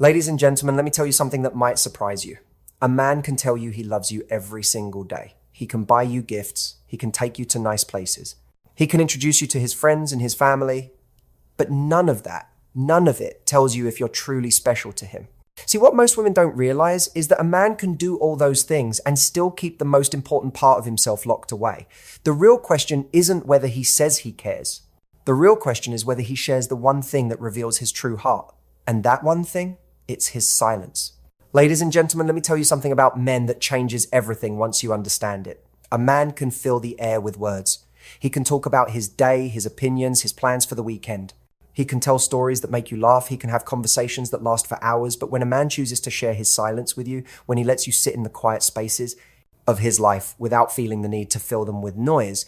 Ladies and gentlemen, let me tell you something that might surprise you. A man can tell you he loves you every single day. He can buy you gifts. He can take you to nice places. He can introduce you to his friends and his family. But none of it tells you if you're truly special to him. See, what most women don't realize is that a man can do all those things and still keep the most important part of himself locked away. The real question isn't whether he says he cares. The real question is whether he shares the one thing that reveals his true heart. And that one thing, it's his silence. Ladies and gentlemen, let me tell you something about men that changes everything once you understand it. A man can fill the air with words. He can talk about his day, his opinions, his plans for the weekend. He can tell stories that make you laugh. He can have conversations that last for hours. But when a man chooses to share his silence with you, when he lets you sit in the quiet spaces of his life without feeling the need to fill them with noise,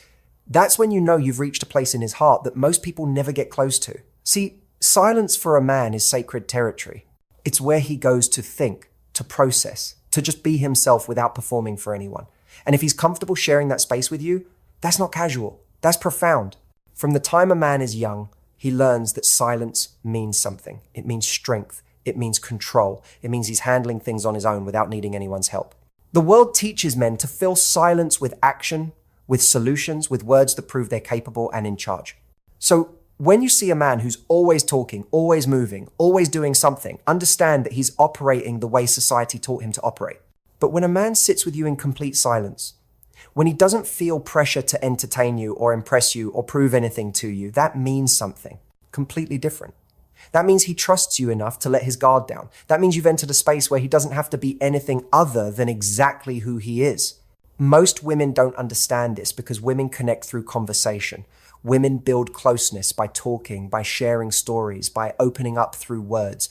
that's when you know you've reached a place in his heart that most people never get close to. See, silence for a man is sacred territory. It's where he goes to think, to process, to just be himself without performing for anyone. And if he's comfortable sharing that space with you, that's not casual. That's profound. From the time a man is young, he learns that silence means something. It means strength. It means control. It means he's handling things on his own without needing anyone's help. The world teaches men to fill silence with action, with solutions, with words that prove they're capable and in charge. So when you see a man who's always talking, always moving, always doing something, understand that he's operating the way society taught him to operate. But when a man sits with you in complete silence, when he doesn't feel pressure to entertain you or impress you or prove anything to you, that means something completely different. That means he trusts you enough to let his guard down. That means you've entered a space where he doesn't have to be anything other than exactly who he is. Most women don't understand this because women connect through conversation. Women build closeness by talking, by sharing stories, by opening up through words.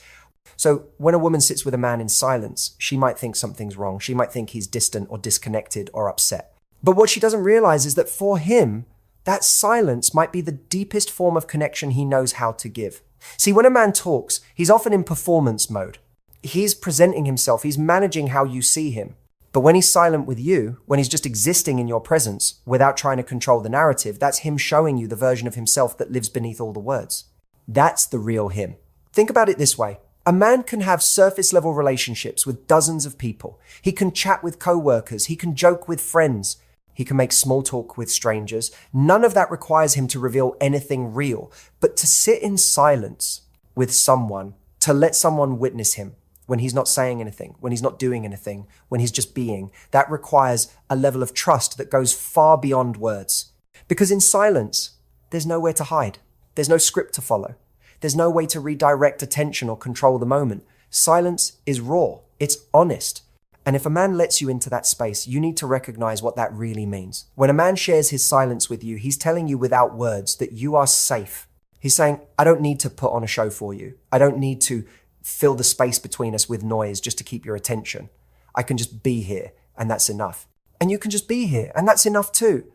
So when a woman sits with a man in silence, she might think something's wrong. She might think he's distant or disconnected or upset. But what she doesn't realize is that for him, that silence might be the deepest form of connection he knows how to give. See, when a man talks, he's often in performance mode. He's presenting himself. He's managing how you see him. But when he's silent with you, when he's just existing in your presence without trying to control the narrative, that's him showing you the version of himself that lives beneath all the words. That's the real him. Think about it this way. A man can have surface level relationships with dozens of people. He can chat with co-workers. He can joke with friends. He can make small talk with strangers. None of that requires him to reveal anything real. But to sit in silence with someone, to let someone witness him when he's not saying anything, when he's not doing anything, when he's just being, that requires a level of trust that goes far beyond words. Because in silence, there's nowhere to hide. There's no script to follow. There's no way to redirect attention or control the moment. Silence is raw. It's honest. And if a man lets you into that space, you need to recognize what that really means. When a man shares his silence with you, he's telling you without words that you are safe. He's saying, I don't need to put on a show for you. I don't need to fill the space between us with noise just to keep your attention. I can just be here, and that's enough. And you can just be here, and that's enough too.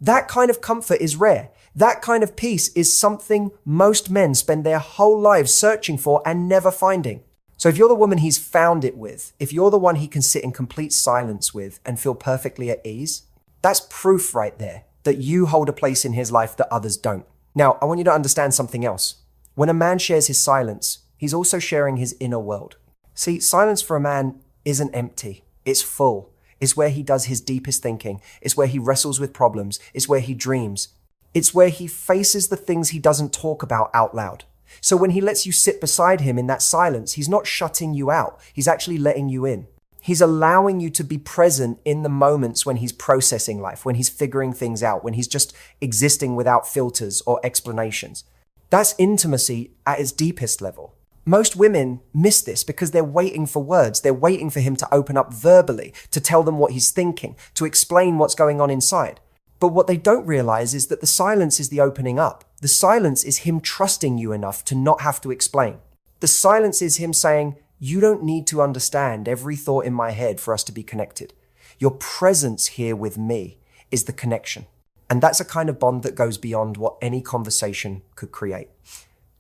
That kind of comfort is rare. That kind of peace is something most men spend their whole lives searching for and never finding. So if you're the woman he's found it with, if you're the one he can sit in complete silence with and feel perfectly at ease, that's proof right there that you hold a place in his life that others don't. Now, I want you to understand something else. When a man shares his silence, he's also sharing his inner world. See, silence for a man isn't empty. It's full. It's where he does his deepest thinking. It's where he wrestles with problems. It's where he dreams. It's where he faces the things he doesn't talk about out loud. So when he lets you sit beside him in that silence, he's not shutting you out. He's actually letting you in. He's allowing you to be present in the moments when he's processing life, when he's figuring things out, when he's just existing without filters or explanations. That's intimacy at its deepest level. Most women miss this because they're waiting for words. They're waiting for him to open up verbally, to tell them what he's thinking, to explain what's going on inside. But what they don't realize is that the silence is the opening up. The silence is him trusting you enough to not have to explain. The silence is him saying, you don't need to understand every thought in my head for us to be connected. Your presence here with me is the connection. And that's a kind of bond that goes beyond what any conversation could create.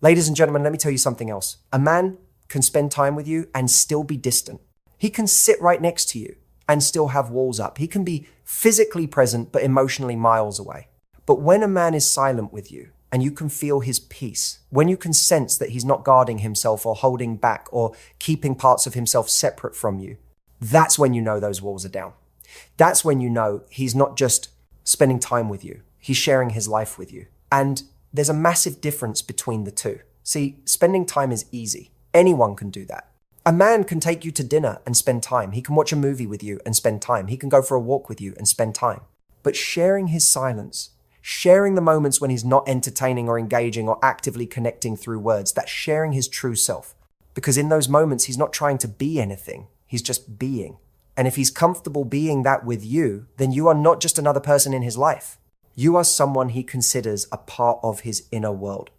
Ladies and gentlemen, let me tell you something else. A man can spend time with you and still be distant. He can sit right next to you and still have walls up. He can be physically present but emotionally miles away. But when a man is silent with you and you can feel his peace, when you can sense that he's not guarding himself or holding back or keeping parts of himself separate from you, that's when you know those walls are down. That's when you know he's not just spending time with you, he's sharing his life with you. And there's a massive difference between the two. See, spending time is easy. Anyone can do that. A man can take you to dinner and spend time. He can watch a movie with you and spend time. He can go for a walk with you and spend time. But sharing his silence, sharing the moments when he's not entertaining or engaging or actively connecting through words, that's sharing his true self. Because in those moments, he's not trying to be anything. He's just being. And if he's comfortable being that with you, then you are not just another person in his life. You are someone he considers a part of his inner world.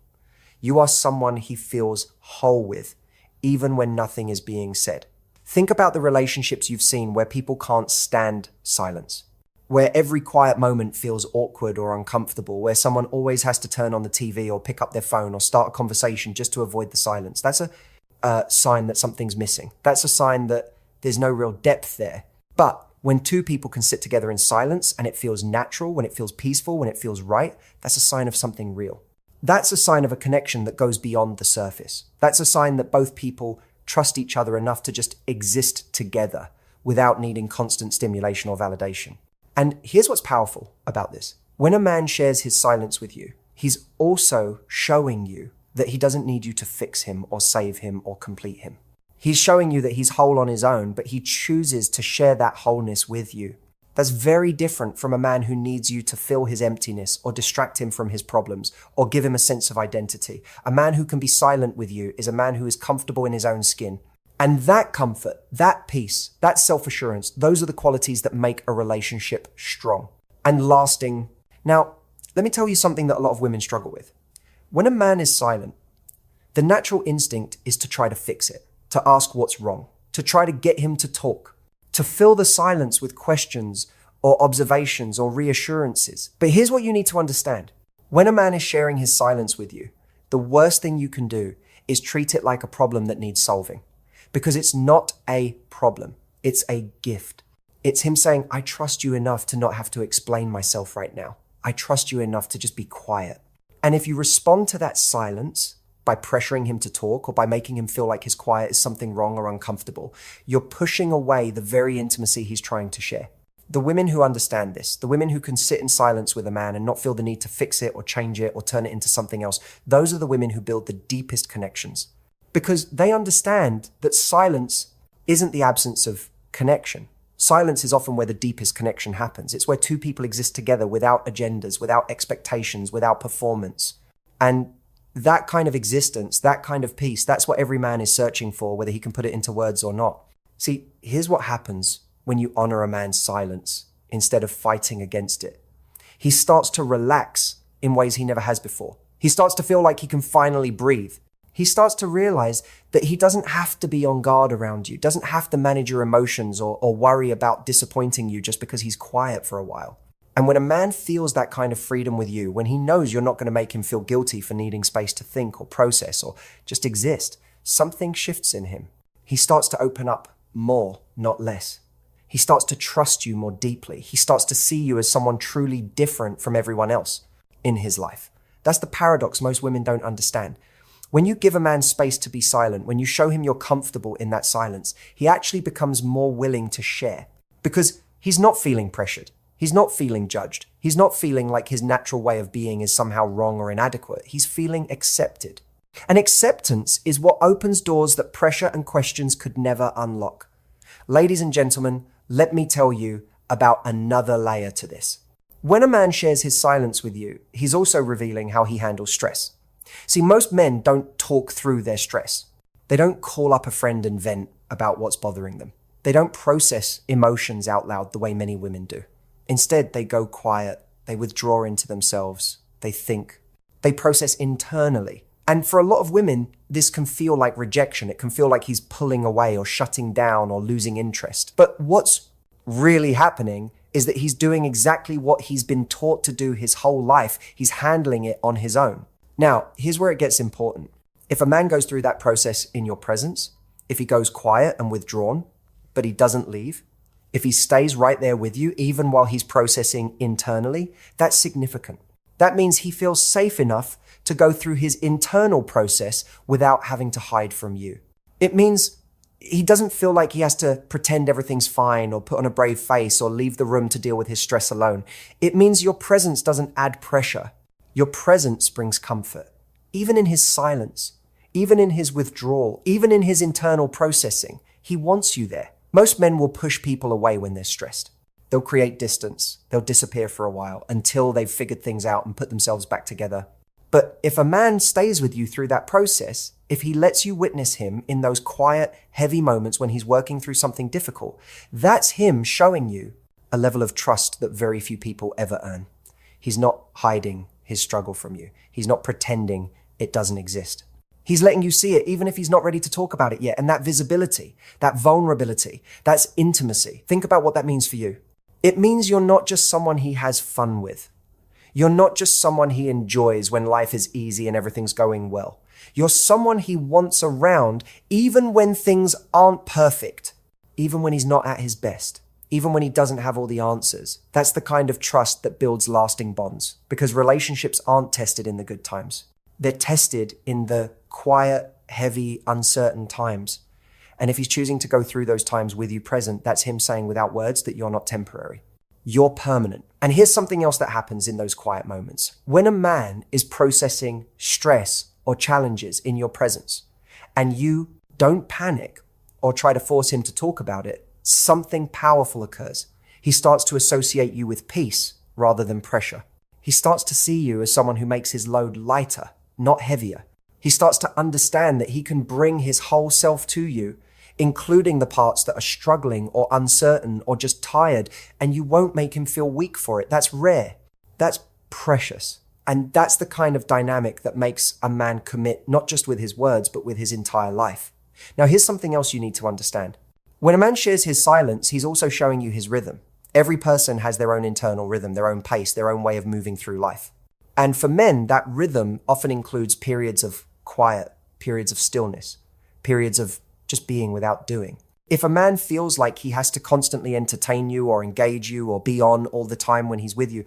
You are someone he feels whole with, even when nothing is being said. Think about the relationships you've seen where people can't stand silence, where every quiet moment feels awkward or uncomfortable, where someone always has to turn on the TV or pick up their phone or start a conversation just to avoid the silence. That's a sign that something's missing. That's a sign that there's no real depth there. But when two people can sit together in silence and it feels natural, when it feels peaceful, when it feels right, that's a sign of something real. That's a sign of a connection that goes beyond the surface. That's a sign that both people trust each other enough to just exist together without needing constant stimulation or validation. And here's what's powerful about this. When a man shares his silence with you, he's also showing you that he doesn't need you to fix him or save him or complete him. He's showing you that he's whole on his own, but he chooses to share that wholeness with you. That's very different from a man who needs you to fill his emptiness or distract him from his problems or give him a sense of identity. A man who can be silent with you is a man who is comfortable in his own skin. And that comfort, that peace, that self-assurance, those are the qualities that make a relationship strong and lasting. Now, let me tell you something that a lot of women struggle with. When a man is silent, the natural instinct is to try to fix it, to ask what's wrong, to try to get him to talk, to fill the silence with questions or observations or reassurances. But here's what you need to understand. When a man is sharing his silence with you, the worst thing you can do is treat it like a problem that needs solving. Because it's not a problem, it's a gift. It's him saying, I trust you enough to not have to explain myself right now. I trust you enough to just be quiet. And if you respond to that silence by pressuring him to talk or by making him feel like his quiet is something wrong or uncomfortable, you're pushing away the very intimacy he's trying to share. The women who understand this, the women who can sit in silence with a man and not feel the need to fix it or change it or turn it into something else, those are the women who build the deepest connections. Because they understand that silence isn't the absence of connection. Silence is often where the deepest connection happens. It's where two people exist together without agendas, without expectations, without performance. And that kind of existence, that kind of peace, that's what every man is searching for, whether he can put it into words or not. See, here's what happens when you honor a man's silence instead of fighting against it. He starts to relax in ways he never has before. He starts to feel like he can finally breathe. He starts to realize that he doesn't have to be on guard around you, doesn't have to manage your emotions or worry about disappointing you just because he's quiet for a while. And when a man feels that kind of freedom with you, when he knows you're not going to make him feel guilty for needing space to think or process or just exist, something shifts in him. He starts to open up more, not less. He starts to trust you more deeply. He starts to see you as someone truly different from everyone else in his life. That's the paradox most women don't understand. When you give a man space to be silent, when you show him you're comfortable in that silence, he actually becomes more willing to share because he's not feeling pressured. He's not feeling judged. He's not feeling like his natural way of being is somehow wrong or inadequate. He's feeling accepted. And acceptance is what opens doors that pressure and questions could never unlock. Ladies and gentlemen, let me tell you about another layer to this. When a man shares his silence with you, he's also revealing how he handles stress. See, most men don't talk through their stress. They don't call up a friend and vent about what's bothering them. They don't process emotions out loud the way many women do. Instead, they go quiet, they withdraw into themselves, they think, they process internally. And for a lot of women, this can feel like rejection. It can feel like he's pulling away or shutting down or losing interest. But what's really happening is that he's doing exactly what he's been taught to do his whole life. He's handling it on his own. Now, here's where it gets important. If a man goes through that process in your presence, if he goes quiet and withdrawn, but he doesn't leave, if he stays right there with you, even while he's processing internally, that's significant. That means he feels safe enough to go through his internal process without having to hide from you. It means he doesn't feel like he has to pretend everything's fine or put on a brave face or leave the room to deal with his stress alone. It means your presence doesn't add pressure. Your presence brings comfort. Even in his silence, even in his withdrawal, even in his internal processing, he wants you there. Most men will push people away when they're stressed. They'll create distance. They'll disappear for a while until they've figured things out and put themselves back together. But if a man stays with you through that process, if he lets you witness him in those quiet, heavy moments when he's working through something difficult, that's him showing you a level of trust that very few people ever earn. He's not hiding his struggle from you. He's not pretending it doesn't exist. He's letting you see it even if he's not ready to talk about it yet. And that visibility, that vulnerability, that's intimacy. Think about what that means for you. It means you're not just someone he has fun with. You're not just someone he enjoys when life is easy and everything's going well. You're someone he wants around even when things aren't perfect, even when he's not at his best, even when he doesn't have all the answers. That's the kind of trust that builds lasting bonds, because relationships aren't tested in the good times. They're tested in the quiet, heavy, uncertain times. And if he's choosing to go through those times with you present, that's him saying without words that you're not temporary. You're permanent. And here's something else that happens in those quiet moments. When a man is processing stress or challenges in your presence, and you don't panic or try to force him to talk about it, something powerful occurs. He starts to associate you with peace rather than pressure. He starts to see you as someone who makes his load lighter, not heavier. He starts to understand that he can bring his whole self to you, including the parts that are struggling or uncertain or just tired, and you won't make him feel weak for it. That's rare. That's precious. And that's the kind of dynamic that makes a man commit, not just with his words, but with his entire life. Now, here's something else you need to understand. When a man shares his silence, he's also showing you his rhythm. Every person has their own internal rhythm, their own pace, their own way of moving through life. And for men, that rhythm often includes periods of quiet, periods of stillness, periods of just being without doing. If a man feels like he has to constantly entertain you or engage you or be on all the time when he's with you,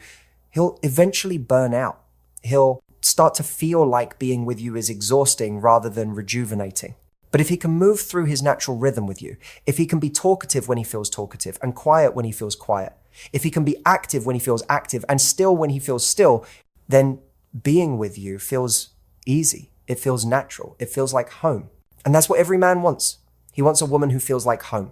he'll eventually burn out. He'll start to feel like being with you is exhausting rather than rejuvenating. But if he can move through his natural rhythm with you, if he can be talkative when he feels talkative and quiet when he feels quiet, if he can be active when he feels active and still when he feels still, then being with you feels easy. It feels natural. It feels like home. And that's what every man wants. He wants a woman who feels like home,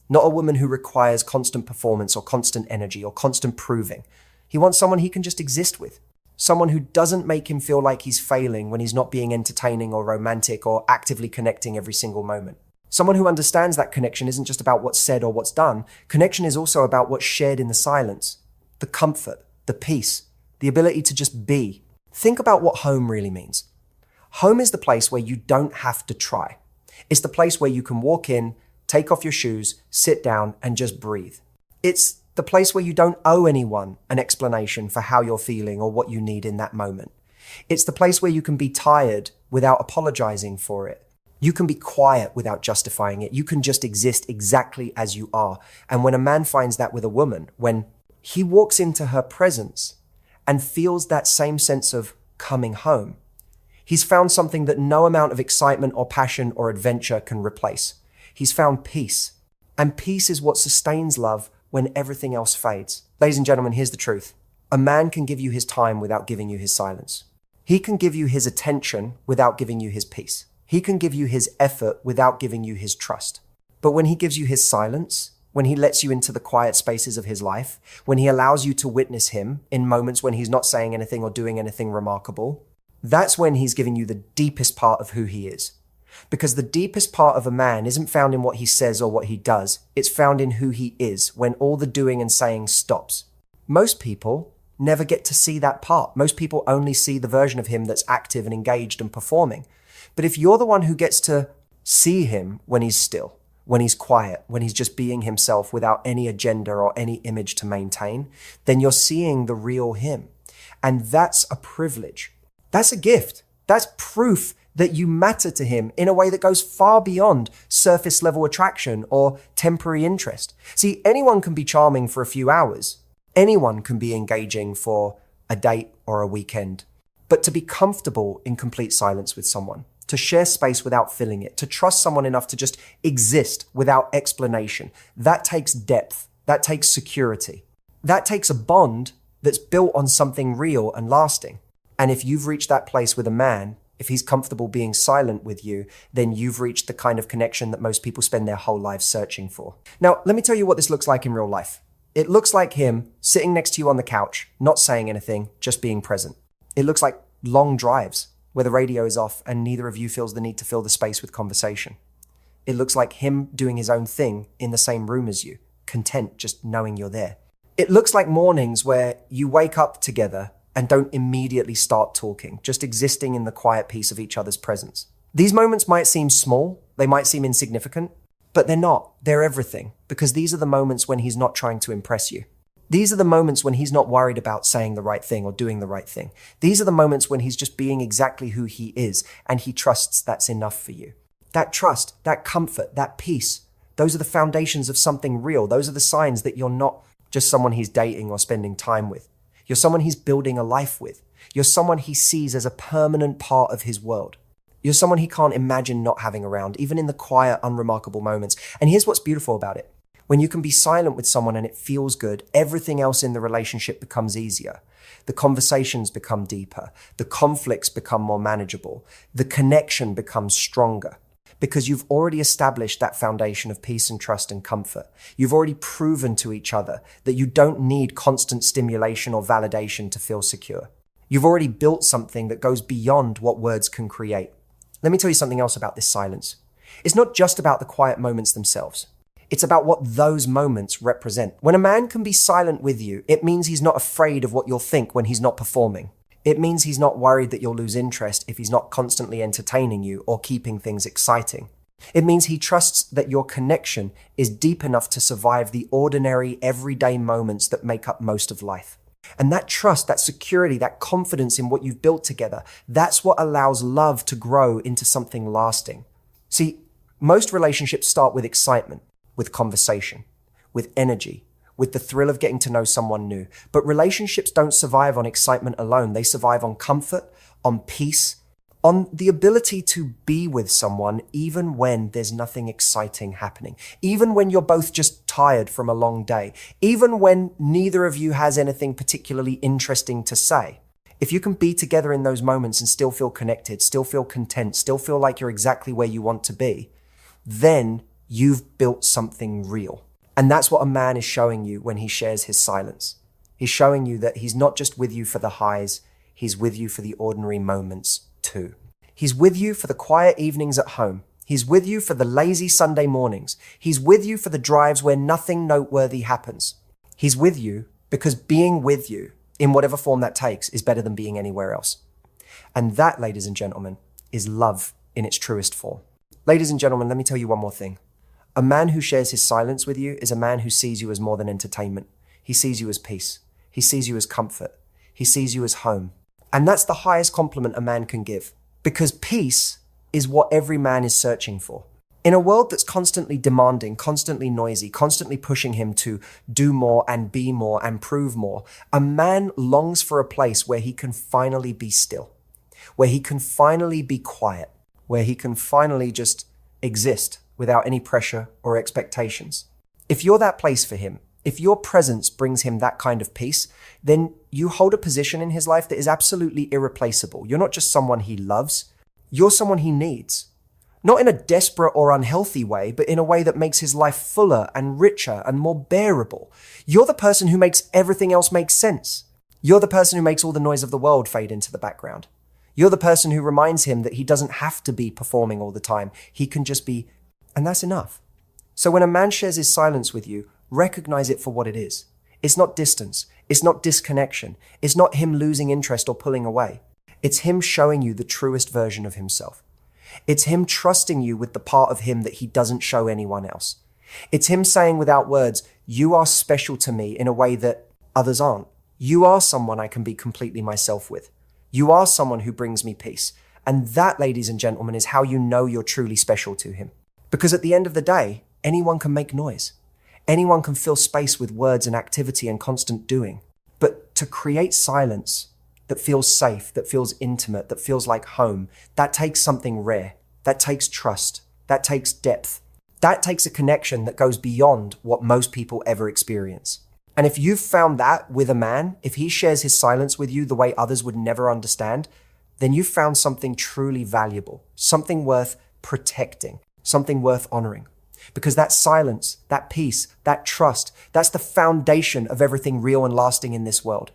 not a woman who requires constant performance or constant energy or constant proving. He wants someone he can just exist with. Someone who doesn't make him feel like he's failing when he's not being entertaining or romantic or actively connecting every single moment. Someone who understands that connection isn't just about what's said or what's done. Connection is also about what's shared in the silence, the comfort, the peace, the ability to just be. Think about what home really means. Home is the place where you don't have to try. It's the place where you can walk in, take off your shoes, sit down, and just breathe. It's the place where you don't owe anyone an explanation for how you're feeling or what you need in that moment. It's the place where you can be tired without apologizing for it. You can be quiet without justifying it. You can just exist exactly as you are. And when a man finds that with a woman, when he walks into her presence and feels that same sense of coming home, he's found something that no amount of excitement or passion or adventure can replace. He's found peace. And peace is what sustains love when everything else fades. Ladies and gentlemen, here's the truth. A man can give you his time without giving you his silence. He can give you his attention without giving you his peace. He can give you his effort without giving you his trust. But when he gives you his silence, when he lets you into the quiet spaces of his life, when he allows you to witness him in moments when he's not saying anything or doing anything remarkable, that's when he's giving you the deepest part of who he is. Because the deepest part of a man isn't found in what he says or what he does. It's found in who he is when all the doing and saying stops. Most people never get to see that part. Most people only see the version of him that's active and engaged and performing. But if you're the one who gets to see him when he's still, when he's quiet, when he's just being himself without any agenda or any image to maintain, then you're seeing the real him. And that's a privilege. That's a gift. That's proof that you matter to him in a way that goes far beyond surface level attraction or temporary interest. See, anyone can be charming for a few hours. Anyone can be engaging for a date, or a weekend. But to be comfortable in complete silence with someone, to share space without filling it, to trust someone enough to just exist without explanation, that takes depth, that takes security. That takes a bond that's built on something real and lasting. And if you've reached that place with a man, if he's comfortable being silent with you, then you've reached the kind of connection that most people spend their whole lives searching for. Now, let me tell you what this looks like in real life. It looks like him sitting next to you on the couch, not saying anything, just being present. It looks like long drives where the radio is off and neither of you feels the need to fill the space with conversation. It looks like him doing his own thing in the same room as you, content just knowing you're there. It looks like mornings where you wake up together and don't immediately start talking, just existing in the quiet peace of each other's presence. These moments might seem small, they might seem insignificant, but they're not. They're everything, because these are the moments when he's not trying to impress you. These are the moments when he's not worried about saying the right thing or doing the right thing. These are the moments when he's just being exactly who he is, and he trusts that's enough for you. That trust, that comfort, that peace, those are the foundations of something real. Those are the signs that you're not just someone he's dating or spending time with. You're someone he's building a life with. You're someone he sees as a permanent part of his world. You're someone he can't imagine not having around, even in the quiet, unremarkable moments. And here's what's beautiful about it. When you can be silent with someone and it feels good, everything else in the relationship becomes easier. The conversations become deeper. The conflicts become more manageable. The connection becomes stronger. Because you've already established that foundation of peace and trust and comfort. You've already proven to each other that you don't need constant stimulation or validation to feel secure. You've already built something that goes beyond what words can create. Let me tell you something else about this silence. It's not just about the quiet moments themselves. It's about what those moments represent. When a man can be silent with you, it means he's not afraid of what you'll think when he's not performing. It means he's not worried that you'll lose interest if he's not constantly entertaining you or keeping things exciting. It means he trusts that your connection is deep enough to survive the ordinary, everyday moments that make up most of life. And that trust, that security, that confidence in what you've built together, that's what allows love to grow into something lasting. See, most relationships start with excitement, with conversation, with energy, with the thrill of getting to know someone new. But relationships don't survive on excitement alone. They survive on comfort, on peace, on the ability to be with someone even when there's nothing exciting happening, even when you're both just tired from a long day, even when neither of you has anything particularly interesting to say. If you can be together in those moments and still feel connected, still feel content, still feel like you're exactly where you want to be, then you've built something real. And that's what a man is showing you when he shares his silence. He's showing you that he's not just with you for the highs, he's with you for the ordinary moments too. He's with you for the quiet evenings at home. He's with you for the lazy Sunday mornings. He's with you for the drives where nothing noteworthy happens. He's with you because being with you, in whatever form that takes, is better than being anywhere else. And that, ladies and gentlemen, is love in its truest form. Ladies and gentlemen, let me tell you one more thing. A man who shares his silence with you is a man who sees you as more than entertainment. He sees you as peace. He sees you as comfort. He sees you as home. And that's the highest compliment a man can give, because peace is what every man is searching for. In a world that's constantly demanding, constantly noisy, constantly pushing him to do more and be more and prove more, a man longs for a place where he can finally be still, where he can finally be quiet, where he can finally just exist without any pressure or expectations. If you're that place for him, if your presence brings him that kind of peace, then you hold a position in his life that is absolutely irreplaceable. You're not just someone he loves, you're someone he needs. Not in a desperate or unhealthy way, but in a way that makes his life fuller and richer and more bearable. You're the person who makes everything else make sense. You're the person who makes all the noise of the world fade into the background. You're the person who reminds him that he doesn't have to be performing all the time. He can just be, and that's enough. So when a man shares his silence with you, recognize it for what it is. It's not distance. It's not disconnection. It's not him losing interest or pulling away. It's him showing you the truest version of himself. It's him trusting you with the part of him that he doesn't show anyone else. It's him saying without words, you are special to me in a way that others aren't. You are someone I can be completely myself with. You are someone who brings me peace. And that, ladies and gentlemen, is how you know you're truly special to him. Because at the end of the day, anyone can make noise. Anyone can fill space with words and activity and constant doing. But to create silence that feels safe, that feels intimate, that feels like home, that takes something rare. That takes trust. That takes depth. That takes a connection that goes beyond what most people ever experience. And if you've found that with a man, if he shares his silence with you the way others would never understand, then you've found something truly valuable, something worth protecting, something worth honoring. Because that silence, that peace, that trust, that's the foundation of everything real and lasting in this world.